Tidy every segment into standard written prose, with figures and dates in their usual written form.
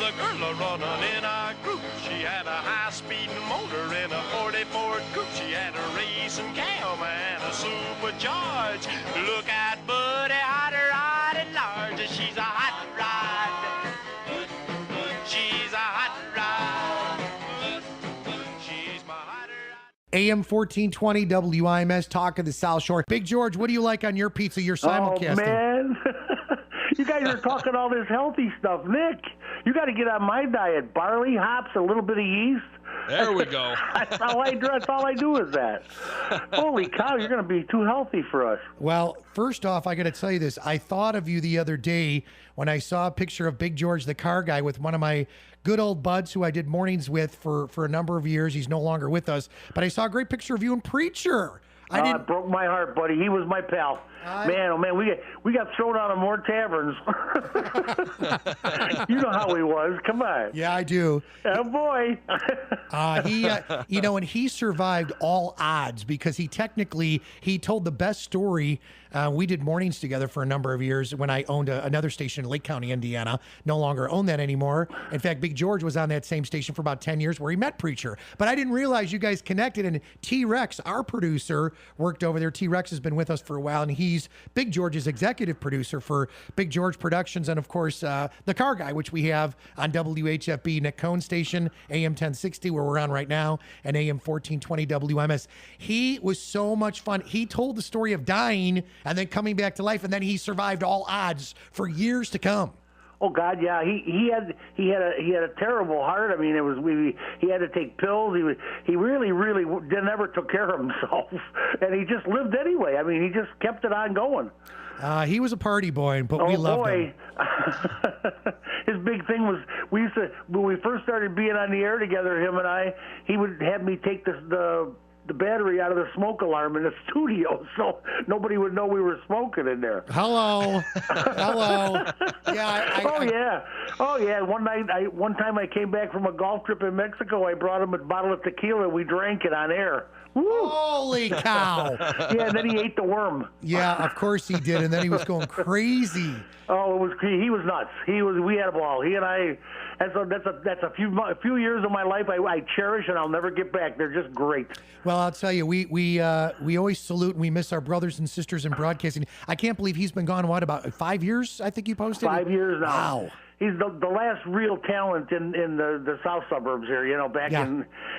the girl a-running in a group. She had a high-speed motor in a 40 Ford coupe. She had a racing cam and a supercharged. Look at Buddy, hot rod at large. She's a hot rod. She's a hot rod. She's my hot rod. AM 1420 WIMS, Talk of the South Shore. Big George, what do you like on your pizza? You're simulcasting. Oh, man. You guys are talking all this healthy stuff. Nick, you got to get on my diet. Barley, hops, a little bit of yeast. There we go. That's all I do is that. Holy cow, you're going to be too healthy for us. Well, first off, I got to tell you this. I thought of you the other day when I saw a picture of Big George the Carguy with one of my good old buds who I did mornings with for a number of years. He's no longer with us. But I saw a great picture of you and Preacher. It broke my heart, buddy. He was my pal. Man, oh man, we got thrown out of more taverns. You know how he was. Come on. Yeah, I do. Oh boy. And he survived all odds because he told the best story. We did mornings together for a number of years when I owned another station in Lake County, Indiana. No longer own that anymore. In fact, Big George was on that same station for about 10 years where he met Preacher. But I didn't realize you guys connected. And T-Rex, our producer, worked over there. T-Rex has been with us for a while, and he's Big George's executive producer for Big George Productions and, of course, The Carguy, which we have on WHFB Nick Cohn station, AM 1060, where we're on right now, and AM 1420 WMS. He was so much fun. He told the story of dying and then coming back to life, and then he survived all odds for years to come. Oh God, yeah. He had a terrible heart. I mean, he had to take pills. He really never took care of himself, and he just lived anyway. I mean, he just kept it on going. He was a party boy, but we loved him. His big thing was when we first started being on the air together, him and I, he would have me take the battery out of the smoke alarm in the studio so nobody would know we were smoking in there. Hello. Yeah. Oh yeah. One time I came back from a golf trip in Mexico. I brought him a bottle of tequila. We drank it on air. Woo. Holy cow. Yeah, and then he ate the worm. Yeah, of course he did, and then he was going crazy. Oh, he was nuts. We had a ball. He and I. That's a few years of my life I cherish and I'll never get back. They're just great. Well, I'll tell you, we always salute and we miss our brothers and sisters in broadcasting. I can't believe he's been gone, about 5 years, I think you posted? 5 years now. Wow. He's the last real talent in the south suburbs here,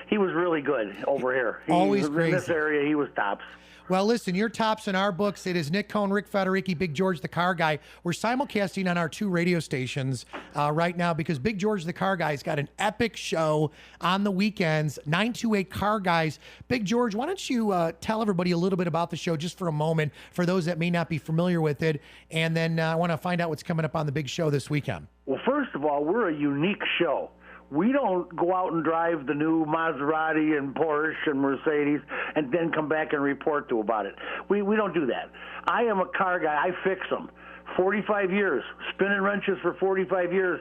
he was really good over here. Always crazy. In this area, he was tops. Well, listen, your tops in our books. It is Nick Cohn, Ric Federighi, Big George the Carguy. We're simulcasting on our 2 radio stations right now because Big George the Carguy's got an epic show on the weekends, 928 Car Guys. Big George, why don't you tell everybody a little bit about the show just for a moment for those that may not be familiar with it, and then I want to find out what's coming up on the big show this weekend. Well, first of all, we're a unique show. We don't go out and drive the new Maserati and Porsche and Mercedes and then come back and report to about it. We don't do that. I am a car guy. I fix them. 45 years, spinning wrenches for 45 years.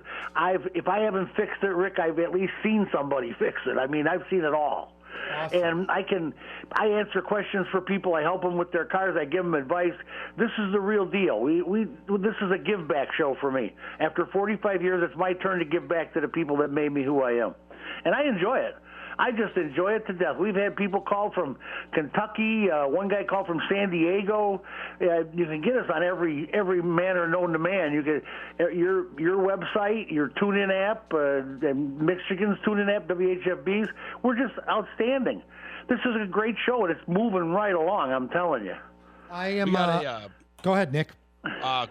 If I haven't fixed it, Rick, I've at least seen somebody fix it. I mean, I've seen it all. Awesome. And I answer questions for people. I help them with their cars. I give them advice. This is the real deal. This is a give back show for me. After 45 years, it's my turn to give back to the people that made me who I am, and I enjoy it. I just enjoy it to death. We've had people call from Kentucky. One guy called from San Diego. You can get us on every manner known to man. You get your website, your TuneIn app, and Michigan's TuneIn app, WHFB's. We're just outstanding. This is a great show, and it's moving right along. I'm telling you. I am. Go ahead, Nick.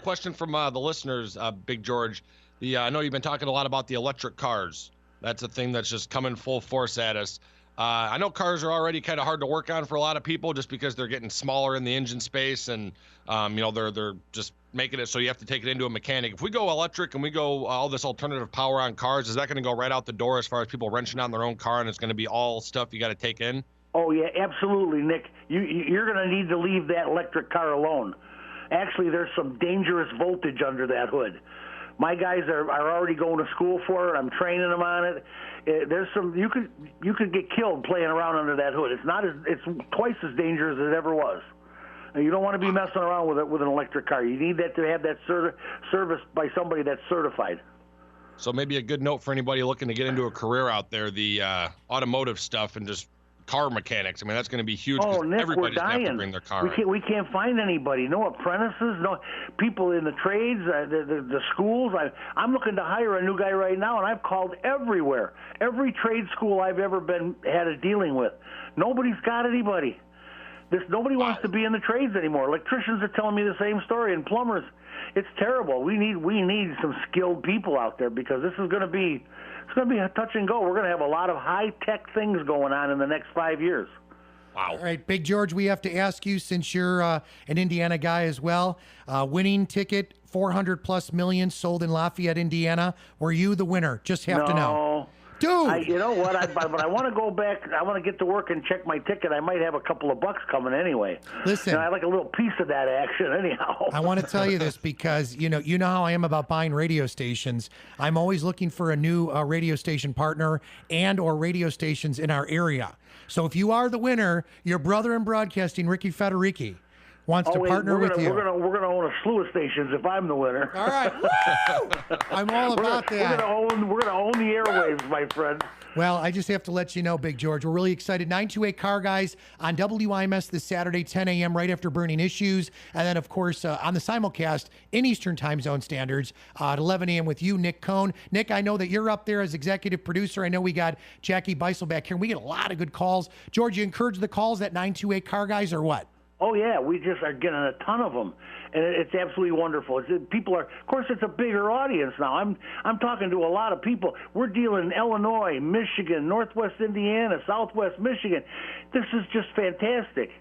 Question from the listeners, Big George. I know you've been talking a lot about the electric cars. That's a thing that's just coming full force at us. I know cars are already kind of hard to work on for a lot of people just because they're getting smaller in the engine space and, they're just making it so you have to take it into a mechanic. If we go electric and we go all this alternative power on cars, is that going to go right out the door as far as people wrenching on their own car and it's going to be all stuff you got to take in? Oh, yeah, absolutely, Nick. You're going to need to leave that electric car alone. Actually, there's some dangerous voltage under that hood. My guys are already going to school for it. I'm training them on it. There's some you could get killed playing around under that hood. It's twice as dangerous as it ever was. You don't want to be messing around with an electric car. You need that to have that serviced by somebody that's certified. So maybe a good note for anybody looking to get into a career out there, the automotive stuff and just car mechanics. I mean, that's going to be huge because Nick, everybody's we're going to have to dying. bring their car. We can't find anybody. No apprentices. No people in the trades. The schools. I'm looking to hire a new guy right now, and I've called everywhere. Every trade school I've ever had a dealing with. Nobody's got anybody. Nobody wants to be in the trades anymore. Electricians are telling me the same story, and plumbers. It's terrible. We need some skilled people out there because this is going to be. It's going to be a touch and go. We're going to have a lot of high-tech things going on in the next 5 years. Wow. All right, Big George, we have to ask you, since you're an Indiana guy as well, winning ticket, 400+ million sold in Lafayette, Indiana. Were you the winner? Just have to know. Dude! You know what? But I want to go back. I want to get to work and check my ticket. I might have a couple of bucks coming anyway. Listen. I like a little piece of that action anyhow. I want to tell you this because, you know how I am about buying radio stations. I'm always looking for a new radio station partner and or radio stations in our area. So if you are the winner, your brother in broadcasting, Ric Federighi, wants to partner with you. We're gonna own a slew of stations if I'm the winner. All right. Woo! I'm all about that. We're gonna own the airwaves, my friend. Well, I just have to let you know, Big George, we're really excited. 928 Car Guys on WIMS this Saturday, 10 a.m., right after Burning Issues. And then, of course, on the simulcast in Eastern Time Zone standards at 11 a.m. with you, Nick Cohn. Nick, I know that you're up there as executive producer. I know we got Jackie Beisel back here, and we get a lot of good calls. George, you encourage the calls at 928 Car Guys or what? Oh, yeah, we just are getting a ton of them, and it's absolutely wonderful. People are, of course, it's a bigger audience now. I'm talking to a lot of people. We're dealing in Illinois, Michigan, Northwest Indiana, Southwest Michigan. This is just fantastic.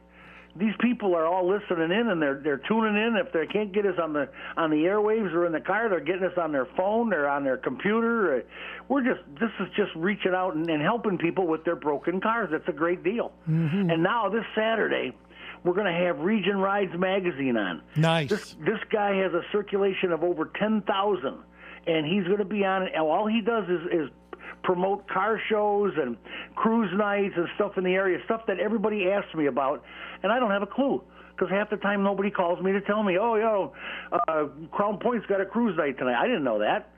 These people are all listening in, and they're tuning in. If they can't get us on the airwaves or in the car, they're getting us on their phone or on their computer. This is just reaching out and helping people with their broken cars. That's a great deal. Mm-hmm. And now this Saturday, we're going to have Region Rides magazine on. Nice. This guy has a circulation of over 10,000, and he's going to be on it. And all he does is promote car shows and cruise nights and stuff in the area, stuff that everybody asks me about, and I don't have a clue. Because half the time nobody calls me to tell me, Crown Point's got a cruise night tonight. I didn't know that.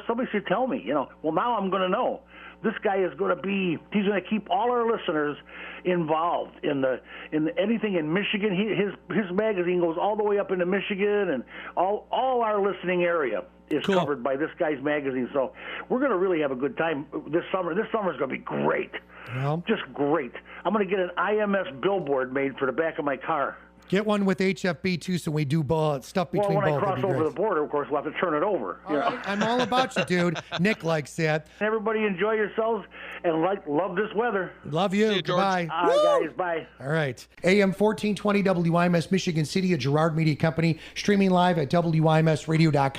Somebody should tell me. Well, now I'm going to know. This guy is going to he's going to keep all our listeners involved in anything in Michigan. His magazine goes all the way up into Michigan, and all our listening area is covered by this guy's magazine. So we're going to really have a good time this summer. This summer is going to be great. Well, just great. I'm going to get an IMS billboard made for the back of my car. Get one with HFB, too, so we do stuff between both. Well, when I cross over the border, of course, we'll have to turn it over. All right. I'm all about you, dude. Nick likes that. Everybody enjoy yourselves and love this weather. Love you. See you, George. Goodbye. All right, guys. Bye. All right. AM 1420 WIMS, Michigan City, a Girard Media Company, streaming live at WIMSradio.com.